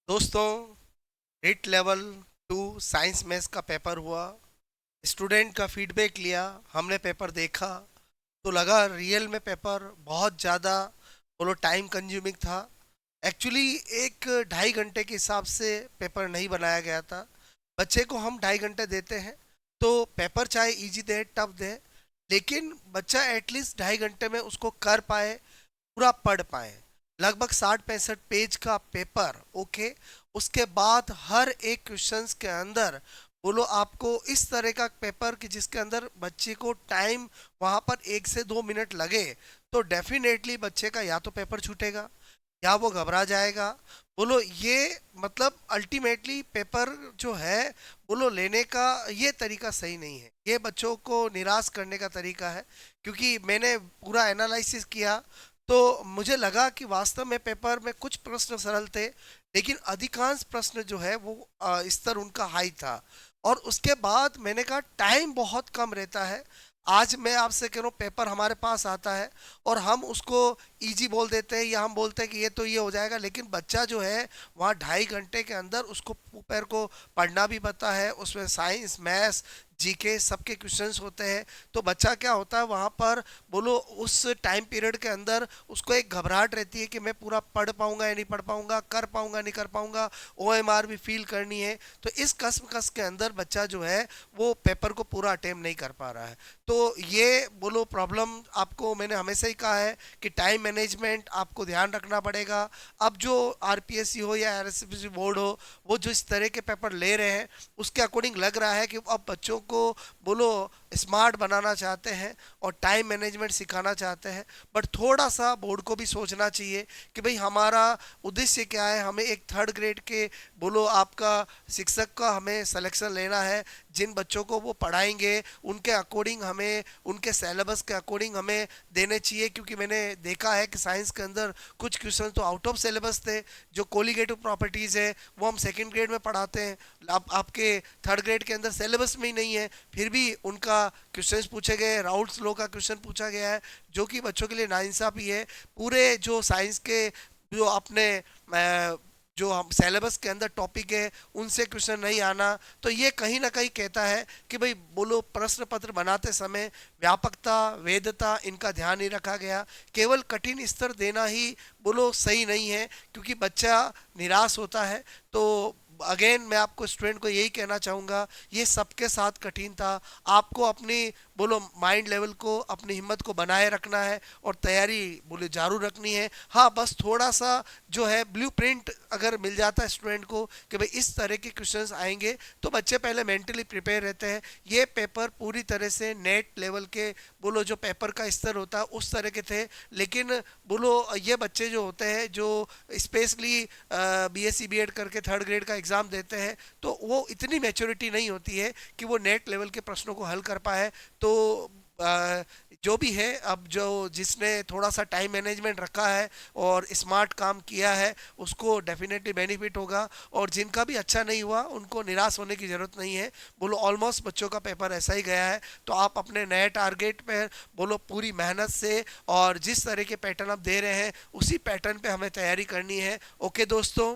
दोस्तों, REET level 2 science maths का paper हुआ। स्टूडेंट का फीडबैक लिया, हमने पेपर देखा तो लगा रियल में पेपर बहुत ज़्यादा बोलो टाइम कंज्यूमिंग था। एक्चुअली एक 2.5 घंटे के हिसाब से पेपर नहीं बनाया गया था। बच्चे को हम 2.5 घंटे देते हैं तो पेपर चाहे इजी दे टफ दे, लेकिन बच्चा एटलीस्ट 2.5 घंटे में उसको कर पाए, पूरा पढ़ पाए। लगभग 60-65 पेज का पेपर। ओके, उसके बाद हर एक क्वेश्चंस के अंदर बोलो आपको इस तरह का पेपर कि जिसके अंदर बच्चे को टाइम वहां पर 1 से 2 मिनट लगे, तो डेफिनेटली बच्चे का या तो पेपर छूटेगा या वो घबरा जाएगा। बोलो ये मतलब अल्टीमेटली पेपर जो है बोलो लेने का ये तरीका सही नहीं है, ये बच्चों को निराश करने का तरीका है। क्योंकि मैंने पूरा एनालिसिस किया तो मुझे लगा कि वास्तव में पेपर में कुछ प्रश्न सरल थे, लेकिन अधिकांश प्रश्न जो है वो स्तर उनका हाई था। और उसके बाद मैंने कहा टाइम बहुत कम रहता है। आज मैं आपसे कह रहा हूँ पेपर हमारे पास आता है और हम उसको इजी बोल देते हैं या हम बोलते हैं कि ये हो जाएगा, लेकिन बच्चा जो है वहाँ 2.5 घंटे के अंदर उसको पेपर को पढ़ना भी पड़ता है। उसमें साइंस मैथ्स जीके सबके क्वेश्चंस होते हैं। तो बच्चा क्या होता है वहाँ पर बोलो उस टाइम पीरियड के अंदर उसको एक घबराहट रहती है कि मैं पूरा पढ़ पाऊंगा या नहीं पढ़ पाऊंगा, कर पाऊंगा नहीं कर पाऊंगा, ओएमआर भी फील करनी है। तो इस कसम के अंदर बच्चा जो है वो पेपर को पूरा अटेम्प्ट नहीं कर पा रहा है। तो ये बोलो प्रॉब्लम आपको मैंने हमेशा ही कहा है कि टाइम मैनेजमेंट आपको ध्यान रखना पड़ेगा। अब जो आरपीएससी हो या आरएसपीसी बोर्ड हो, वो जो इस तरह के पेपर ले रहे हैं उसके अकॉर्डिंग लग रहा है कि अब बच्चों को बोलो स्मार्ट बनाना चाहते हैं और टाइम मैनेजमेंट सिखाना चाहते हैं। बट थोड़ा सा बोर्ड को भी सोचना चाहिए कि भाई हमारा उद्देश्य क्या है। हमें एक 3rd ग्रेड के बोलो आपका शिक्षक का हमें सिलेक्शन लेना है, जिन बच्चों को वो पढ़ाएंगे उनके अकॉर्डिंग हमें उनके सिलेबस के अकॉर्डिंग हमें देने चाहिए। क्योंकि मैंने देखा है कि साइंस के अंदर कुछ क्वेश्चन तो आउट ऑफ सिलेबस थे। जो कोलिगेटिव प्रॉपर्टीज़ है वो हम 2nd ग्रेड में पढ़ाते हैं, आपके 3rd ग्रेड के अंदर सिलेबस में ही नहीं है, फिर भी उनका क्वेश्चंस पूछे गए। राउल्ट्स लॉ का क्वेश्चन पूछा गया है जो कि बच्चों के लिए नाइंसाफी है। पूरे जो साइंस के जो अपने जो हम सिलेबस के अंदर टॉपिक है उनसे क्वेश्चन नहीं आना, तो ये कहीं ना कहीं कहता है कि भाई बोलो प्रश्न पत्र बनाते समय व्यापकता वेदता इनका ध्यान नहीं रखा गया। केवल कठिन स्तर देना ही बोलो सही नहीं है, क्योंकि बच्चा निराश होता है। तो अगेन मैं आपको स्टूडेंट को यही कहना चाहूँगा, ये सबके साथ कठिन था। आपको अपनी बोलो माइंड लेवल को अपनी हिम्मत को बनाए रखना है और तैयारी बोले जारू रखनी है। हाँ, बस थोड़ा सा जो है ब्लूप्रिंट अगर मिल जाता है स्टूडेंट को कि भाई इस तरह के क्वेश्चंस आएंगे, तो बच्चे पहले मेंटली प्रिपेयर रहते हैं। ये पेपर पूरी तरह से नेट लेवल के बोलो जो पेपर का स्तर होता है उस तरह के थे। लेकिन बोलो ये बच्चे जो होते हैं जो स्पेशली बीएससी बीएड करके 3rd ग्रेड का एग्ज़ाम देते हैं, तो वो इतनी मैच्योरिटी नहीं होती है कि वो नेट लेवल के प्रश्नों को हल कर पाए। तो अ, जो भी है, अब जो जिसने थोड़ा सा टाइम मैनेजमेंट रखा है और स्मार्ट काम किया है उसको डेफिनेटली बेनिफिट होगा। और जिनका भी अच्छा नहीं हुआ उनको निराश होने की ज़रूरत नहीं है। बोलो ऑलमोस्ट बच्चों का पेपर ऐसा ही गया है। तो आप अपने नए टारगेट पर बोलो पूरी मेहनत से और जिस तरह के पैटर्न आप दे रहे हैं उसी पैटर्न पे हमें तैयारी करनी है। ओके दोस्तों।